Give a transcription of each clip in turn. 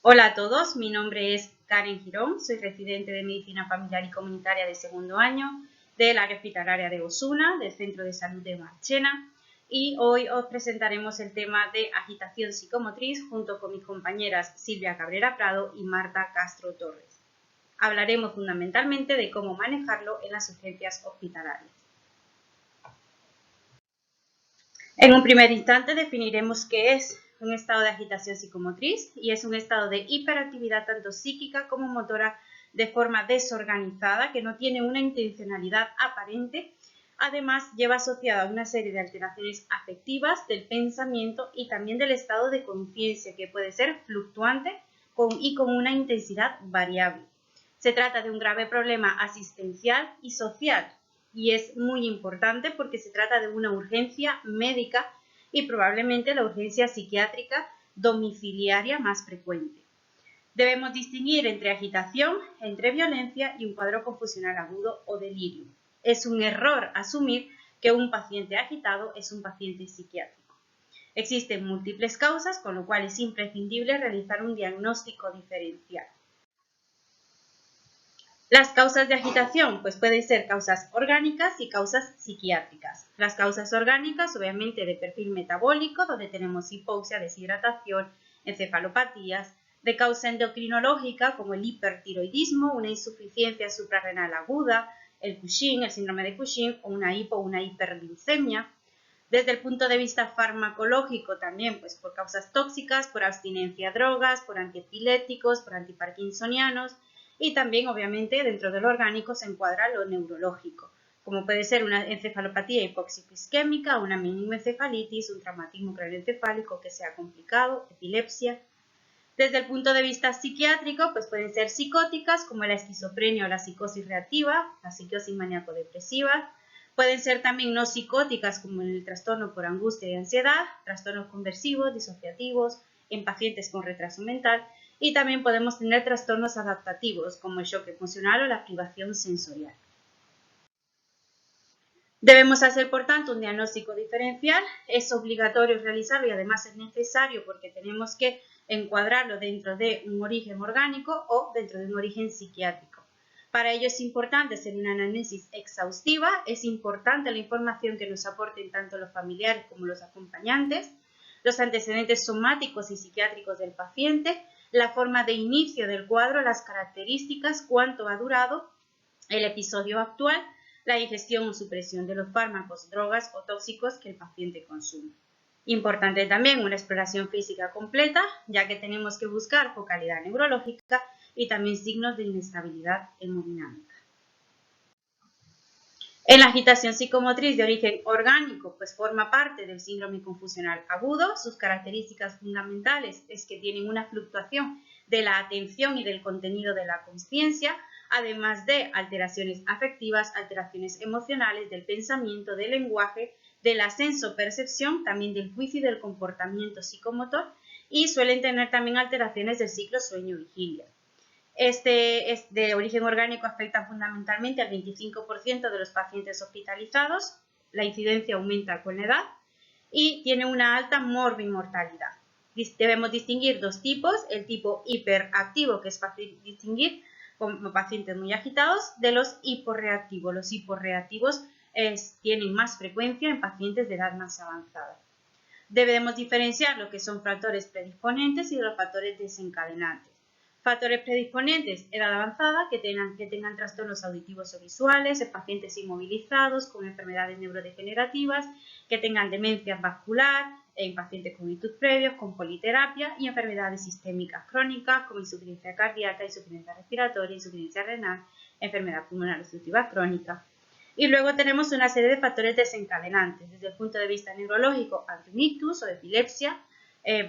Hola a todos, mi nombre es Karen Girón, soy residente de Medicina Familiar y Comunitaria de segundo año del área hospitalaria de Osuna, del Centro de Salud de Marchena, y hoy os presentaremos el tema de agitación psicomotriz junto con mis compañeras Silvia Cabrera Prado y Marta Castro Torres. Hablaremos fundamentalmente de cómo manejarlo en las urgencias hospitalarias. En un primer instante definiremos qué es un estado de agitación psicomotriz y es un estado de hiperactividad tanto psíquica como motora de forma desorganizada que no tiene una intencionalidad aparente. Además, lleva asociada una serie de alteraciones afectivas del pensamiento y también del estado de conciencia que puede ser fluctuante y con una intensidad variable. Se trata de un grave problema asistencial y social y es muy importante porque se trata de una urgencia médica y probablemente la urgencia psiquiátrica domiciliaria más frecuente. Debemos distinguir entre agitación, entre violencia y un cuadro confusional agudo o delirio. Es un error asumir que un paciente agitado es un paciente psiquiátrico. Existen múltiples causas, con lo cual es imprescindible realizar un diagnóstico diferencial. Las causas de agitación pues pueden ser causas orgánicas y causas psiquiátricas. Las causas orgánicas obviamente de perfil metabólico, donde tenemos hipoxia, deshidratación, encefalopatías, de causa endocrinológica como el hipertiroidismo, una insuficiencia suprarrenal aguda, el Cushing, el síndrome de Cushing o una hiperglucemia. Desde el punto de vista farmacológico también pues por causas tóxicas, por abstinencia a drogas, por antiepilépticos, por antiparkinsonianos. Y también, obviamente, dentro de lo orgánico se encuadra lo neurológico, como puede ser una encefalopatía hipoxico-isquémica, una meningoencefalitis, un traumatismo craneoencefálico que sea complicado, epilepsia. Desde el punto de vista psiquiátrico, pues pueden ser psicóticas, como la esquizofrenia o la psicosis reactiva, la psicosis maníaco-depresiva. Pueden ser también no psicóticas, como el trastorno por angustia y ansiedad, trastornos conversivos, disociativos, en pacientes con retraso mental. Y también podemos tener trastornos adaptativos, como el shock emocional o la privación sensorial. Debemos hacer, por tanto, un diagnóstico diferencial. Es obligatorio realizarlo y además es necesario porque tenemos que encuadrarlo dentro de un origen orgánico o dentro de un origen psiquiátrico. Para ello es importante hacer una anamnesis exhaustiva, es importante la información que nos aporten tanto los familiares como los acompañantes, los antecedentes somáticos y psiquiátricos del paciente, la forma de inicio del cuadro, las características, cuánto ha durado el episodio actual, la ingestión o supresión de los fármacos, drogas o tóxicos que el paciente consume. Importante también una exploración física completa, ya que tenemos que buscar focalidad neurológica y también signos de inestabilidad hemodinámica. En la agitación psicomotriz de origen orgánico, pues forma parte del síndrome confusional agudo. Sus características fundamentales es que tienen una fluctuación de la atención y del contenido de la consciencia, además de alteraciones afectivas, alteraciones emocionales, del pensamiento, del lenguaje, de la sensopercepción, también del juicio y del comportamiento psicomotor, y suelen tener también alteraciones del ciclo sueño-vigilia. Este es de origen orgánico, afecta fundamentalmente al 25% de los pacientes hospitalizados, la incidencia aumenta con la edad y tiene una alta morbimortalidad. Debemos distinguir dos tipos, el tipo hiperactivo, que es fácil distinguir como pacientes muy agitados, de los hiporreactivos. Los hiporreactivos tienen más frecuencia en pacientes de edad más avanzada. Debemos diferenciar lo que son factores predisponentes y los factores desencadenantes. Factores predisponentes, edad avanzada, que tengan trastornos auditivos o visuales, en pacientes inmovilizados, con enfermedades neurodegenerativas, que tengan demencia vascular, en pacientes con ictus previos, con politerapia y enfermedades sistémicas crónicas, como insuficiencia cardíaca, insuficiencia respiratoria, insuficiencia renal, enfermedad pulmonar obstructiva crónica. Y luego tenemos una serie de factores desencadenantes. Desde el punto de vista neurológico, ante un ictus o epilepsia,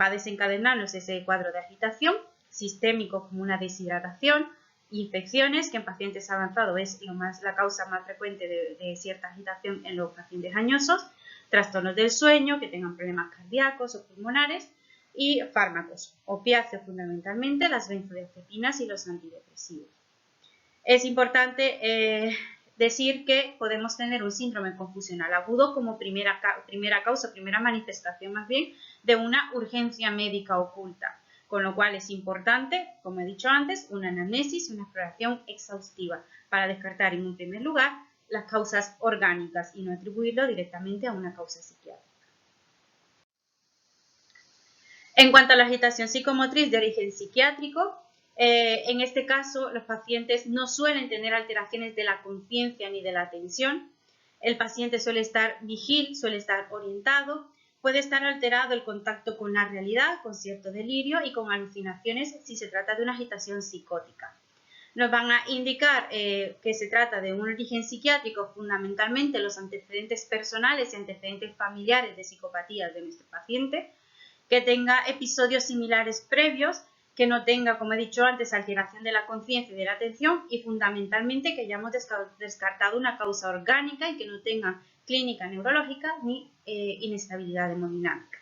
va a desencadenarnos ese cuadro de agitación, sistémico como una deshidratación, infecciones, que en pacientes avanzados es la causa más frecuente de cierta agitación en los pacientes añosos, trastornos del sueño, que tengan problemas cardíacos o pulmonares, y fármacos, opiáceos fundamentalmente, las benzodiazepinas y los antidepresivos. Es importante decir que podemos tener un síndrome confusional agudo como primera causa, primera manifestación más bien, de una urgencia médica oculta. con lo cual es importante, como he dicho antes, una anamnesis, una exploración exhaustiva para descartar en un primer lugar las causas orgánicas y no atribuirlo directamente a una causa psiquiátrica. En cuanto a la agitación psicomotriz de origen psiquiátrico, en este caso los pacientes no suelen tener alteraciones de la conciencia ni de la atención. El paciente suele estar vigil, suele estar orientado, puede estar alterado el contacto con la realidad, con cierto delirio y con alucinaciones si se trata de una agitación psicótica. Nos van a indicar que se trata de un origen psiquiátrico fundamentalmente los antecedentes personales y antecedentes familiares de psicopatías de nuestro paciente, que tenga episodios similares previos, que no tenga, como he dicho antes, alteración de la conciencia y de la atención y fundamentalmente que hayamos descartado una causa orgánica y que no tenga clínica neurológica ni inestabilidad hemodinámica.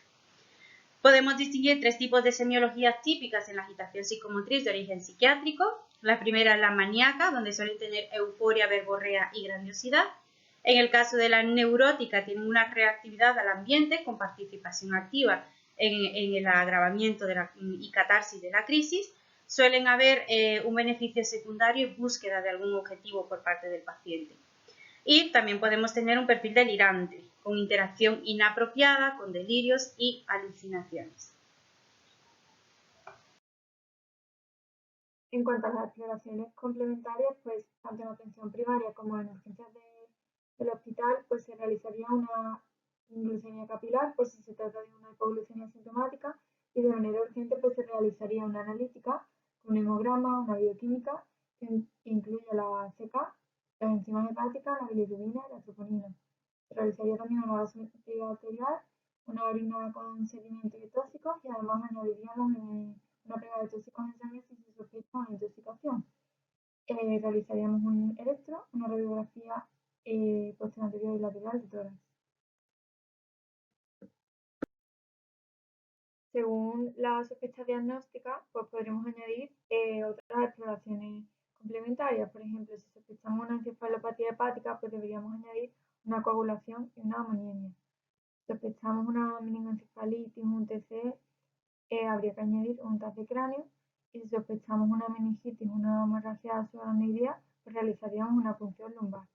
Podemos distinguir tres tipos de semiologías típicas en la agitación psicomotriz de origen psiquiátrico. La primera es la maníaca, donde suelen tener euforia, verborrea y grandiosidad. En el caso de la neurótica, tienen una reactividad al ambiente con participación activa en el agravamiento y catarsis de la crisis. Suelen haber un beneficio secundario y búsqueda de algún objetivo por parte del paciente. Y también podemos tener un perfil delirante, con interacción inapropiada, con delirios y alucinaciones. En cuanto a las exploraciones complementarias, pues tanto en atención primaria como en urgencias del hospital, pues se realizaría una glucemia capilar, por si se trata de una hipoglucemia sintomática, y de manera urgente pues se realizaría una analítica, un hemograma, una bioquímica, que incluye la CK, las enzimas hepáticas, la bilirrubina y la troponina. Se realizaría también una gasometría arterial, una orina con sedimentos y tóxicos, y además añadiríamos una prueba de tóxicos en sangre si se sospecha una intoxicación. Realizaríamos un electro, una radiografía posterior anterior y lateral de tórax. Según la sospecha diagnóstica, pues podremos añadir otras exploraciones complementarias. Por ejemplo, si sospechamos una encefalopatía hepática, pues deberíamos añadir una coagulación y una amonemia. Si sospechamos una meningoencefalitis, un TC, habría que añadir un TAC de cráneo, y si sospechamos una meningitis, una hemorragia subaracnoidea, pues realizaríamos una punción lumbar.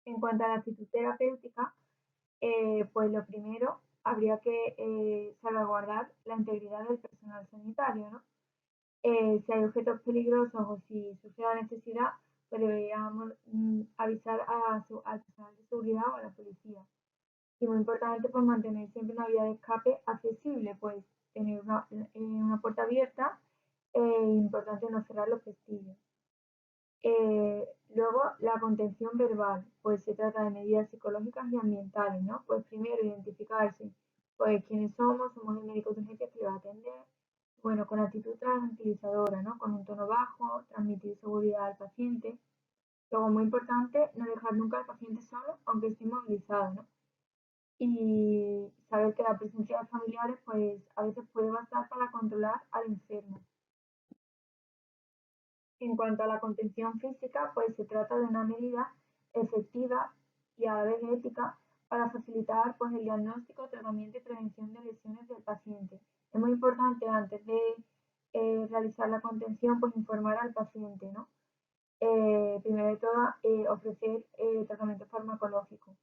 En cuanto a la actitud terapéutica, pues lo primero habría que salvaguardar la integridad del personal sanitario, ¿no? Si hay objetos peligrosos o si surge la necesidad, pues deberíamos avisar al personal de seguridad o a la policía. Y muy importante, pues mantener siempre una vía de escape accesible, pues tener una puerta abierta, importante no cerrar los pestillos. Luego, la contención verbal, pues se trata de medidas psicológicas y ambientales, ¿no? Pues primero identificarse, pues quiénes somos el médico de urgencia que le va a atender, bueno, con actitud tranquilizadora, ¿no? Con un tono bajo, transmitir seguridad al paciente. Luego, muy importante, no dejar nunca al paciente solo, aunque esté inmovilizado, ¿no? Y saber que la presencia de familiares, pues a veces puede bastar para controlar al enfermo. En cuanto a la contención física, pues se trata de una medida efectiva y a la vez ética para facilitar pues, el diagnóstico, tratamiento y prevención de lesiones del paciente. Es muy importante antes de realizar la contención, pues informar al paciente, ¿no? Primero de todo, ofrecer tratamiento farmacológico.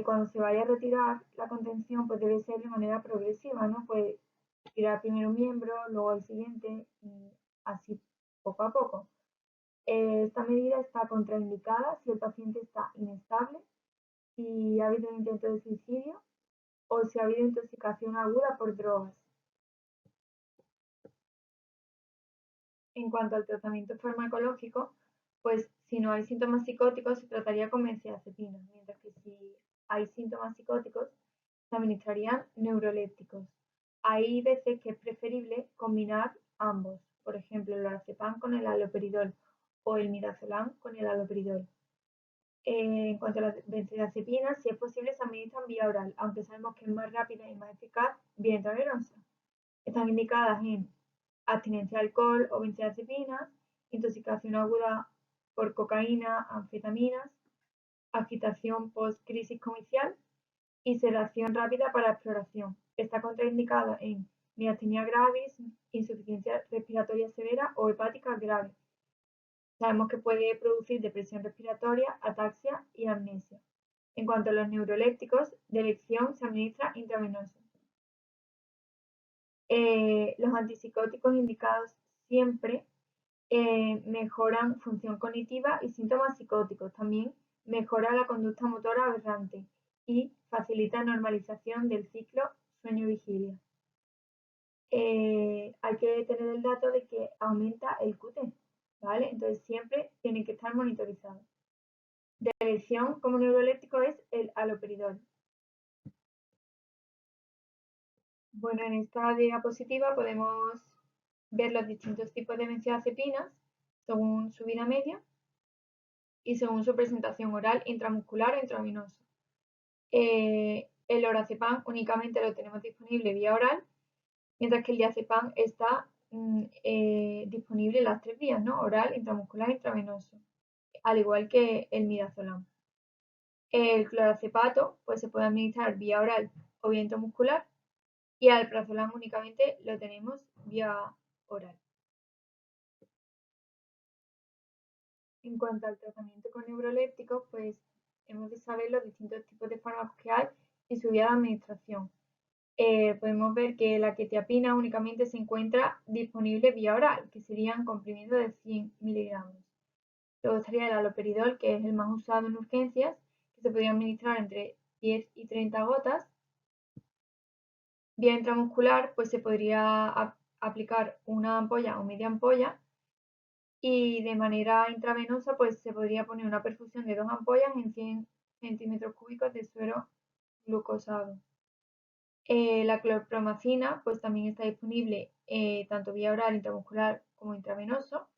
Cuando se vaya a retirar la contención, pues debe ser de manera progresiva, ¿no? Pues tirar primero un miembro, luego el siguiente, y así poco a poco. Esta medida está contraindicada si el paciente está inestable, si ha habido un intento de suicidio o si ha habido intoxicación aguda por drogas. En cuanto al tratamiento farmacológico, pues si no hay síntomas psicóticos se trataría con benzodiazepinas, mientras que si hay síntomas psicóticos se administrarían neurolépticos. Hay veces que es preferible combinar ambos, por ejemplo, el lorazepam con el haloperidol o el midazolam con el haloperidol. En cuanto a las benzodiazepinas, si es posible, se administran vía oral, aunque sabemos que es más rápida y más eficaz vía intravenosa. Están indicadas en abstinencia de alcohol o benzodiazepinas, intoxicación aguda por cocaína, anfetaminas, agitación post-crisis comicial y sedación rápida para exploración. Está contraindicada en miastenia gravis, insuficiencia respiratoria severa o hepática grave. Sabemos que puede producir depresión respiratoria, ataxia y amnesia. En cuanto a los neurolépticos, de elección se administra intravenoso. Los antipsicóticos indicados siempre mejoran función cognitiva y síntomas psicóticos. También mejora la conducta motora aberrante y facilita normalización del ciclo sueño-vigilia. Hay que tener el dato de que aumenta el QT, ¿vale? Entonces siempre tienen que estar monitorizados. De elección como neuroléptico es el haloperidol. Bueno, en esta diapositiva podemos ver los distintos tipos de benzodiazepinas según su vida media y según su presentación oral, intramuscular o intravenoso. El lorazepam únicamente lo tenemos disponible vía oral, mientras que el diazepam está disponible en las tres vías, ¿no? Oral, intramuscular e intravenoso, al igual que el midazolam. El clorazepato pues, se puede administrar vía oral o vía intramuscular, y al alprazolam únicamente lo tenemos vía oral. En cuanto al tratamiento con neurolépticos, pues hemos de saber los distintos tipos de fármacos que hay y su vía de administración. Podemos ver que la quetiapina únicamente se encuentra disponible vía oral, que serían comprimidos de 100 miligramos. Luego estaría el haloperidol, que es el más usado en urgencias, que se podría administrar entre 10 y 30 gotas. Vía intramuscular, pues se podría aplicar una ampolla o media ampolla, y de manera intravenosa, pues se podría poner una perfusión de 2 ampollas en 100 centímetros cúbicos de suero glucosado. La clorpromacina pues también está disponible tanto vía oral, intramuscular como intravenoso,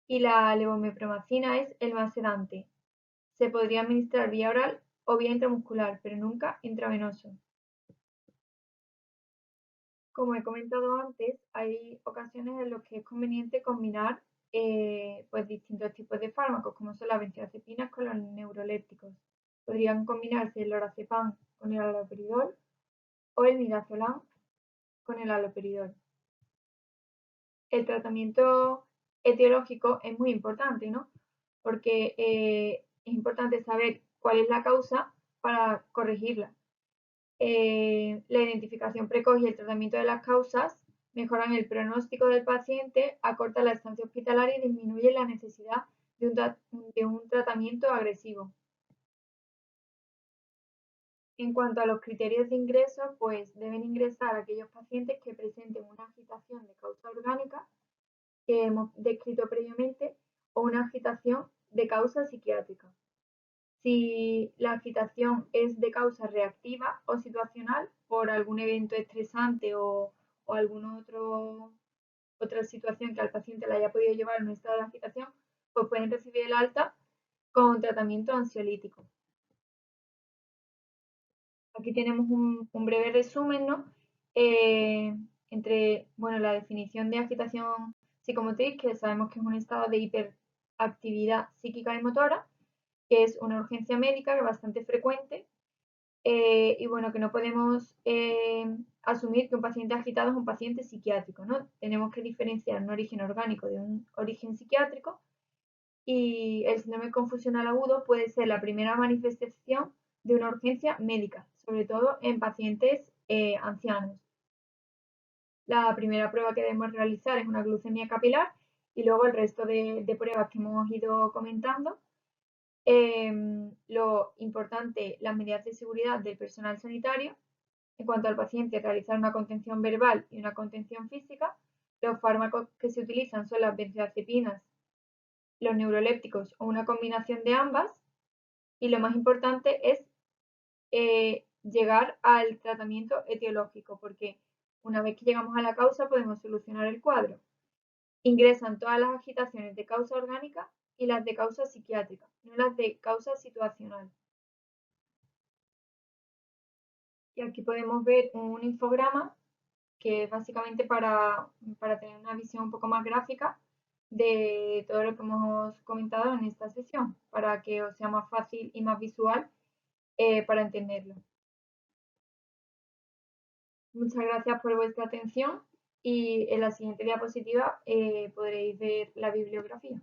y la levomepromacina es el más sedante. Se podría administrar vía oral o vía intramuscular, pero nunca intravenoso. Como he comentado antes, hay ocasiones en las que es conveniente combinar pues distintos tipos de fármacos, como son las benzodiazepinas con los neurolépticos. Podrían combinarse el lorazepam con el haloperidol o el midazolam con el haloperidol. El tratamiento etiológico es muy importante, ¿no? Porque es importante saber cuál es la causa para corregirla. La identificación precoz y el tratamiento de las causas mejoran el pronóstico del paciente, acorta la estancia hospitalaria y disminuye la necesidad de un tratamiento agresivo. En cuanto a los criterios de ingreso, pues deben ingresar aquellos pacientes que presenten una agitación de causa orgánica que hemos descrito previamente o una agitación de causa psiquiátrica. Si la agitación es de causa reactiva o situacional por algún evento estresante o alguna otra situación que al paciente le haya podido llevar a un estado de agitación, pues pueden recibir el alta con tratamiento ansiolítico. Aquí tenemos un breve resumen, ¿no? Entre, bueno, la definición de agitación psicomotriz, que sabemos que es un estado de hiperactividad psíquica y motora, que es una urgencia médica que es bastante frecuente, y bueno, que no podemos asumir que un paciente agitado es un paciente psiquiátrico, ¿no? Tenemos que diferenciar un origen orgánico de un origen psiquiátrico, y el síndrome confusional agudo puede ser la primera manifestación de una urgencia médica, sobre todo en pacientes ancianos. La primera prueba que debemos realizar es una glucemia capilar y luego el resto de pruebas que hemos ido comentando. Lo importante, las medidas de seguridad del personal sanitario. En cuanto al paciente, realizar una contención verbal y una contención física. Los fármacos que se utilizan son las benzodiazepinas, los neurolépticos o una combinación de ambas. Y lo más importante es llegar al tratamiento etiológico, porque una vez que llegamos a la causa podemos solucionar el cuadro. Ingresan todas las agitaciones de causa orgánica y las de causa psiquiátrica, no las de causa situacional. Y aquí podemos ver un infograma que es básicamente para tener una visión un poco más gráfica de todo lo que hemos comentado en esta sesión, para que os sea más fácil y más visual para entenderlo. Muchas gracias por vuestra atención y en la siguiente diapositiva podréis ver la bibliografía.